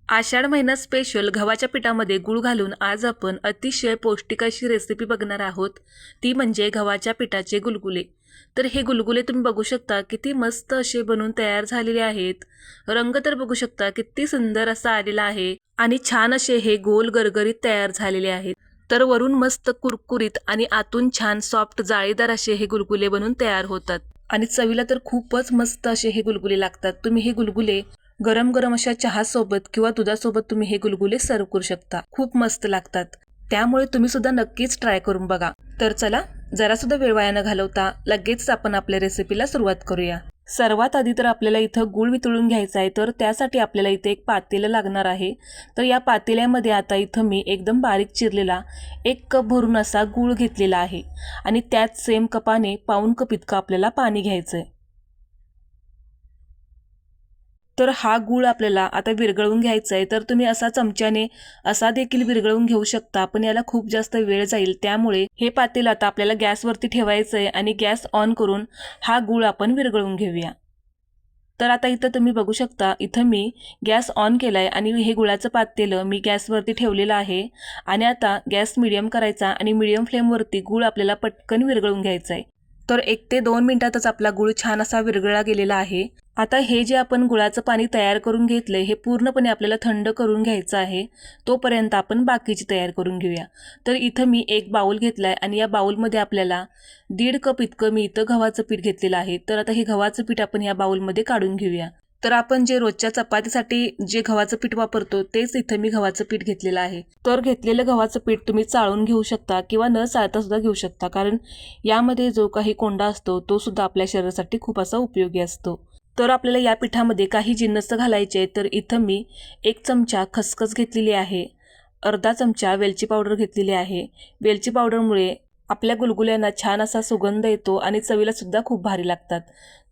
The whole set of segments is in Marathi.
आषाढ महिना स्पेशल गव्हाच्या पिठामध्ये गूळ घालून आज आपण अतिशय पौष्टिक अशी रेसिपी बघणार आहोत। ती म्हणजे गव्हाच्या पिठाचे गुलगुले। तर हे गुलगुले तुम्ही बघू शकता किती मस्त असे बनून तयार झालेले आहेत। रंग तर बघू शकता किती सुंदर असा आलेला आहे आणि छान असे हे गोल गरगरीत तयार झालेले आहेत। तर वरून मस्त कुरकुरीत आणि आतून छान सॉफ्ट जाळीदार असे हे गुलगुले बनून तयार होतात आणि चवीला तर खूपच मस्त असे हे गुलगुले लागतात। तुम्ही हे गुलगुले गरम गरम अशा चहा सोबत किंवा दुधासोबत तुम्ही हे गुलगुले सर्व करू शकता। खूप मस्त लागतात, त्यामुळे तुम्ही सुद्धा नक्कीच ट्राय करून बघा। तर चला जरा सुद्धा वेळ वाया न घालवता लगेच आपण आपल्या रेसिपीला सुरुवात करूया। सर्वात आधी तर आपल्याला इथं गूळ वितळून घ्यायचा आहे। तर त्यासाठी आपल्याला इथे एक पातेलं लागणार आहे। तर या पातेल्यामध्ये आता इथं मी एकदम बारीक चिरलेला 1 कप भरून असा गूळ घेतलेला आहे आणि त्यात सेम कपाने पाऊण कप इतकं आपल्याला पाणी घ्यायचंय। तर हा गूळ आपल्याला आता विरघळवून घ्यायचा आहे। तर तुम्ही असा चमच्याने असा देखील विरघळवून घेऊ शकता, पण याला खूप जास्त वेळ जाईल, त्यामुळे हे पातेलं आता आपल्याला गॅसवरती ठेवायचं आहे आणि गॅस ऑन करून हा गूळ आपण विरघळवून घेऊया। तर आता इथं तुम्ही बघू शकता, इथं मी गॅस ऑन केलाय आणि हे गुळाचं पातेलं मी गॅसवरती ठेवलेलं आहे आणि आता गॅस मीडियम करायचा आणि मीडियम फ्लेमवरती गूळ आपल्याला पटकन विरघळवून घ्यायचा आहे। तर 1 ते 2 मिनिटातच आपला गूळ छान असा विरघळला गेलेला आहे। आता हे जे आपण गुळाचं पाणी तयार करून घेतलंय हे पूर्णपणे आपल्याला थंड करून घ्यायचं आहे। तोपर्यंत आपण बाकीची तयार करून घेऊया। तर इथं मी एक बाउल घेतलाय आणि या बाउलमध्ये आपल्याला 1.5 कप इतकं मी इथं गव्हाचं पीठ घेतलेलं आहे। तर आता हे गव्हाचं पीठ आपण या बाउलमध्ये काढून घेऊया। तर आपण जे रोजच्या चपातीसाठी जे गव्हाचं पीठ वापरतो तेच इथं मी गव्हाचं पीठ घेतलेलं आहे। तर घेतलेलं गव्हाचं पीठ तुम्ही चाळून घेऊ शकता किंवा न चाळता सुद्धा घेऊ शकता, कारण यामध्ये जो काही कोंडा असतो तो सुद्धा आपल्या शरीरासाठी खूप असा उपयोगी असतो। तर आपल्याला या पिठामध्ये काही जिन्नस घालायचे, तर इथं मी 1 चमचा खसखस घेतलेली आहे, अर्धा चमचा वेलची पावडर घेतलेली आहे। वेलची पावडरमुळे आपल्या गुलगुल्यांना छान असा सुगंध येतो आणि चवीला सुद्धा खूप भारी लागतात।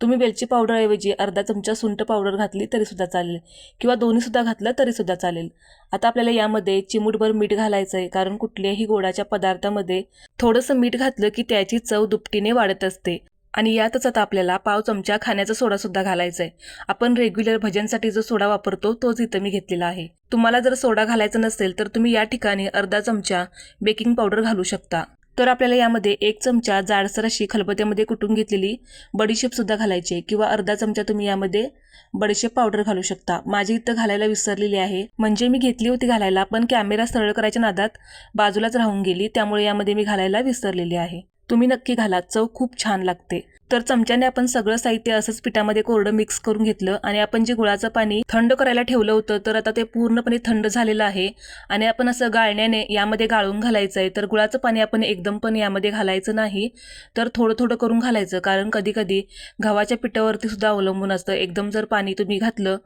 तुम्ही वेलची पावडरऐवजी अर्धा चमचा सुंठ पावडर घातली तरी सुद्धा चालेल किंवा दोन्ही सुद्धा घातलं तरी सुद्धा चालेल। आता आपल्याला यामध्ये चिमूटभर मीठ घालायचं आहे, कारण कुठल्याही गोडाच्या पदार्थामध्ये थोडंसं मीठ घातलं की त्याची चव दुपटीने वाढत असते। आणि यातच आता आपल्याला पाव चमचा खाण्याचा सोडा सुद्धा घालायचा आहे। आपण रेग्युलर भज्यांसाठी जो सोडा वापरतो तोच इथं मी घेतलेला आहे। तुम्हाला जर सोडा घालायचा नसेल तर तुम्ही या ठिकाणी अर्धा चमचा बेकिंग पावडर घालू शकता। तर आपल्याला यामध्ये 1 चमचा जाडसर अशी खलबत्त्यामध्ये कुटून घेतलेली बडीशेप सुद्धा घालायची किंवा अर्धा चमचा तुम्ही यामध्ये बडीशेप पावडर घालू शकता। माझी इथं घालायला विसरलेली आहे, म्हणजे मी घेतली होती घालायला पण कॅमेरा सरळ करायच्या नादात बाजूलाच राहून गेली, त्यामुळे यामध्ये मी घालायला विसरलेली आहे। तुम्ही नक्की घाला, चव खूप छान लागते। तर चमच्याने आपण सगळं साहित्य असंच पिठामध्ये कोरडं मिक्स करून घेतलं आणि आपण जे गुळाचं पाणी थंड करायला ठेवलं होतं तर आता ते पूर्णपणे थंड झालेलं आहे आणि आपण असं गाळण्याने यामध्ये गाळून घालायचं आहे। तर गुळाचं पाणी आपण एकदम पण यामध्ये घालायचं नाही, तर थोडं थोडं करून घालायचं, कारण कधी कधी गव्हाच्या पिठावरती सुद्धा अवलंबून असतं। एकदम जर पाणी तुम्ही घातलं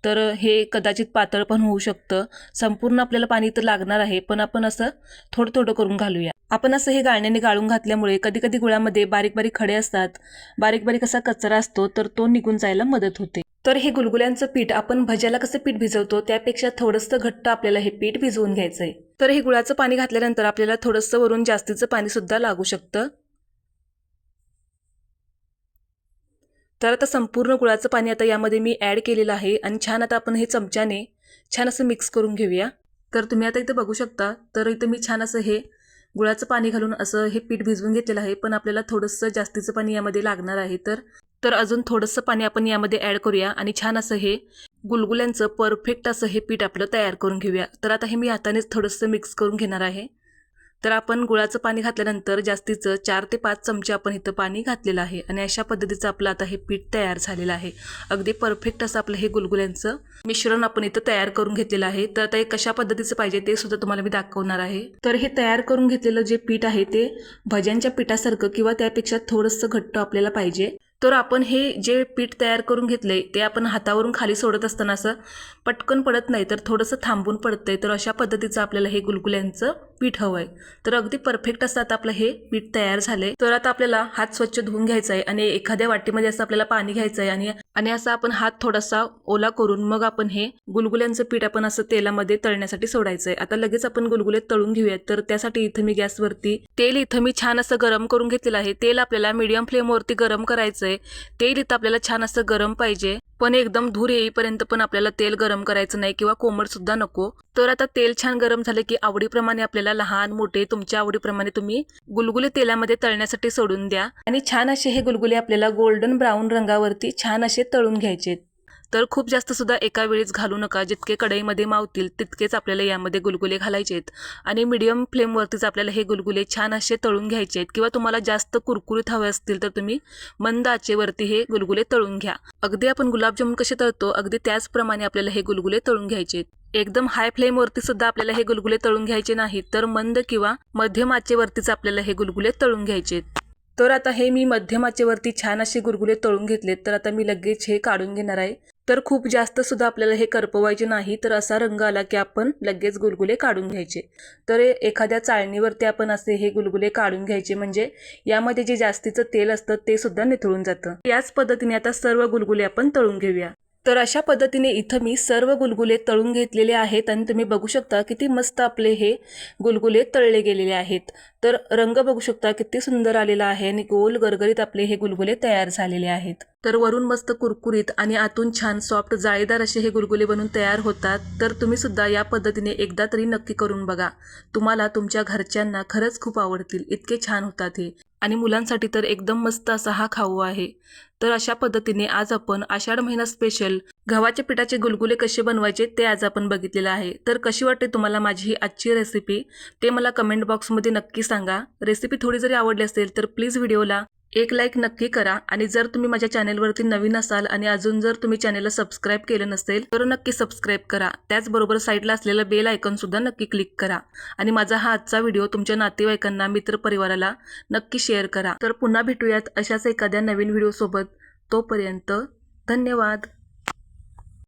तर हे कदाचित पातळ पण होऊ शकतं। संपूर्ण आपल्याला पाणी तर लागणार आहे, पण आपण असं थोडं थोडं करून घालूया। आपण असं हे गाळण्याने गाळून घातल्यामुळे कधी कधी गुळामध्ये बारीक बारीक खडे असतात, बारीक बारीक असा कचरा असतो, तर तो निघून जायला मदत होते। तर हे गुलगुल्यांचं पीठ आपण भज्याला कसं पीठ भिजवतो त्यापेक्षा थोडंसं घट्ट आपल्याला हे पीठ भिजवून घ्यायचंय। तर हे गुळाचं पाणी घातल्यानंतर आपल्याला थोडंसं वरून जास्तीचं पाणी सुद्धा लागू शकतं। तर आता संपूर्ण गुळाचं पाणी आता यामध्ये मी ॲड केलेलं आहे आणि छान आता आपण हे चमच्याने छान असं मिक्स करून घेऊया। तर तुम्ही आता इथं बघू शकता, तर इथं मी छान असं हे गुळाचं पाणी घालून असं हे पीठ भिजवून घेतलेलं आहे, पण आपल्याला थोडंसं जास्तीचं पाणी यामध्ये लागणार आहे। तर अजून थोडंसं पाणी आपण यामध्ये ॲड करूया आणि छान असं हे गुलगुल्यांचं परफेक्ट असं हे पीठ आपलं तयार करून घेऊया। तर आता हे मी हातानेच थोडंसं मिक्स करून घेणार आहे। तर आपण गुळाचं पाणी घातल्यानंतर जास्तीचं 4 ते 5 चमचे आपण इथं पाणी घातलेलं आहे आणि अशा पद्धतीचं आपलं आता हे पीठ तयार झालेलं आहे। अगदी परफेक्ट असं आपलं हे गुलगुल्यांचं मिश्रण आपण इथं तयार करून घेतलेलं आहे। तर आता हे कशा पद्धतीचं पाहिजे ते सुद्धा तुम्हाला मी दाखवणार आहे। तर हे तयार करून घेतलेलं जे पीठ आहे ते भज्यांच्या पिठासारखं किंवा त्यापेक्षा थोडंसं घट्ट आपल्याला पाहिजे। तर आपण हे जे पीठ तयार करून घेतलंय ते आपण हातावरून खाली सोडत असताना असं पटकन पडत नाही, तर थोडंसं थांबून पडतंय। तर अशा पद्धतीचं आपल्याला हे गुलगुल्यांचं पीठ हवंय। तर अगदी परफेक्ट असं आता आपलं हे पीठ तयार झालंय। तर आता आपल्याला हात स्वच्छ धुवून घ्यायचा आहे आणि एखाद्या वाटीमध्ये असं आपल्याला पाणी घ्यायचं आहे आणि असं आपण हात थोडासा ओला करून मग आपण हे गुलगुल्यांचं पीठ आपण असं तेलामध्ये तळण्यासाठी सोडायचं आहे। आता लगेच आपण गुलगुले तळून घेऊयात। तर त्यासाठी इथं मी गॅसवरती तेल इथं मी छान असं गरम करून घेतलेलं आहे। तेल आपल्याला मीडियम फ्लेमवरती गरम करायचं आहे। तेल इथं आपल्याला छान असं गरम पाहिजे, पण एकदम धूर येईपर्यंत पण आपल्याला तेल गरम करायचं नाही किंवा कोमट सुद्धा नको. तर आता तेल छान गरम झाले की आवडीप्रमाणे आपल्याला लहान मोठे तुमच्या आवडीप्रमाणे तुम्ही गुलगुले तेलामध्ये तळण्यासाठी सोडून द्या आणि छान असे हे गुलगुले आपल्याला गोल्डन ब्राऊन रंगावरती छान असे तळून घ्यायचे. तर खूप जास्त सुद्धा एका वेळीच घालू नका. जितके कढईमध्ये मावतील तितकेच आपल्याला यामध्ये गुलगुले घालायचे आहेत आणि मीडियम फ्लेमवरतीच आपल्याला हे गुलगुले छान असे तळून घ्यायचे आहेत. किंवा तुम्हाला जास्त कुरकुरीत हवे असतील तर तुम्ही मंद आचेवरती हे गुलगुले तळून घ्या. अगदी आपण गुलाबजामुन कसे तळतो अगदी त्याचप्रमाणे आपल्याला हे गुलगुले तळून घ्यायचे आहेत. एकदम हाय फ्लेमवरती सुद्धा आपल्याला हे गुलगुले तळून घ्यायचे नाहीत, तर मंद किंवा मध्यम आचेवरतीच आपल्याला हे गुलगुले तळून घ्यायचे आहेत. तर आता हे मी मध्यम आचेवरती छान असे गुलगुले तळून घेतलेत. तर आता मी लगेच हे काढून घेणार आहे. तर खूप जास्त सुद्धा आपल्याला हे करपवायचे नाही. तर असा रंग आला की आपण लगेच गुलगुले काढून घ्यायचे. तर एखाद्या चाळणीवरती आपण असे हे गुलगुले काढून घ्यायचे, म्हणजे यामध्ये जे जास्तीचं तेल असतं ते सुद्धा निथळून जातं. याच पद्धतीने आता सर्व गुलगुले आपण तळून घेऊया. तर अशा पद्धतीने इथं मी सर्व गुलगुले तळून घेतलेले आहेत आणि तुम्ही बघू शकता किती मस्त आपले हे गुलगुले तळले गेलेले आहेत. तर रंग बघू शकता किती सुंदर आलेला आहे आणि गोल गरगरीत आपले हे गुलगुले तयार झालेले आहेत. तर वरून मस्त कुरकुरीत आणि आतून छान सॉफ्ट जाळीदार असे हे गुलगुले बनून तयार होतात. तर तुम्ही सुद्धा या पद्धतीने एकदा तरी नक्की करून बघा. तुम्हाला तुमच्या घरच्यांना खरंच खूप आवडतील, इतके छान होतात हे. आणि मुलांसाठी तर एकदम मस्त असा हा खाऊ आहे. तर अशा पद्धतीने आज आपण आषाढ महिना स्पेशल गव्हाच्या पिठाचे गुलगुले कसे बनवायचे ते आज आपण बघितलेलं आहे. तर कशी वाटते तुम्हाला माझी ही आजची रेसिपी ते मला कमेंट बॉक्समध्ये नक्की सांगा. रेसिपी थोडी जरी आवडली असेल तर प्लीज व्हिडिओला एक लाईक नक्की करा. आणि जर तुम्ही माझ्या चॅनेलवरती नवीन असाल आणि अजून जर तुम्ही चॅनेलला सबस्क्राईब केलं नसेल तर नक्की सबस्क्राईब करा. त्याचबरोबर साईडला असलेलं बेल आयकॉन सुद्धा नक्की क्लिक करा. आणि माझा हा आजचा व्हिडिओ तुमच्या नातेवाईकांना मित्रपरिवाराला नक्की शेअर करा. तर पुन्हा भेटूयात अशाच एखाद्या नवीन व्हिडिओसोबत. तोपर्यंत धन्यवाद.